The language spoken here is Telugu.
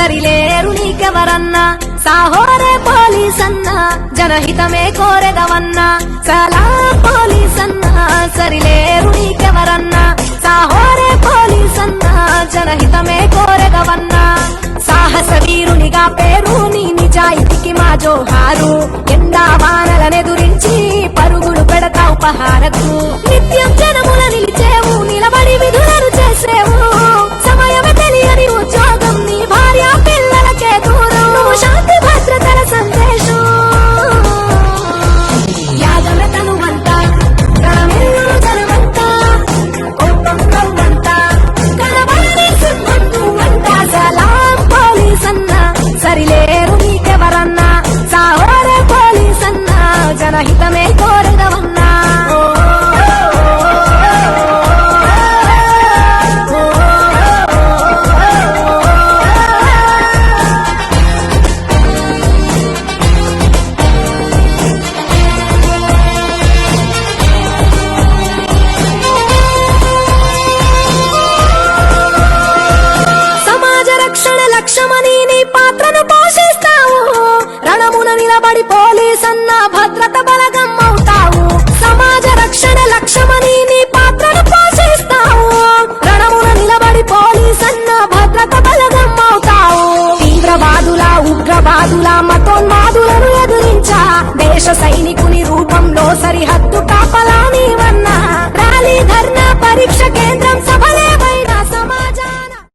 సరిలేరు నీకెవరన్నా సాహోరే పోలీస్ అన్నా జనహితమే కోరెదవన్నా సలాం పోలీస్ అన్నా సరిలేరు నీకెవరన్నా సాహోరే పోలీస్ అన్నా జనహితమే కోరెదవన్నా సాహస వీరునిగా పేరు నీ నిజాయితీకి మా జోహారు ఎండా వానలనెదురించి పరుగులు పెడతా ఉపహారకు నిత్యం జనముల నిలిచేవు నిలబడి విధులను చేసేవు సమయమే తెలియని ఉద్యోగం నీ భార్య పిల్లలకే దూరం నువ్వు శాంతి భద్రతల సందేశం యాదవ తనువంతా గ్రామీణులు జనమంతా కోపం నవ్వంతా కలవని సిబ్బందు అంతా సలాం పోలీస్ అన్నా సరిలేరు నీకెవరన్నా సాహోరే పోలీస్ అన్నా జనహితమే కోరెదవన్నా సమాజ రక్షణ లక్ష్యమని నీ పాత్రను పోషిస్తావు రణమున నిలబడి పోలీస్ అన్న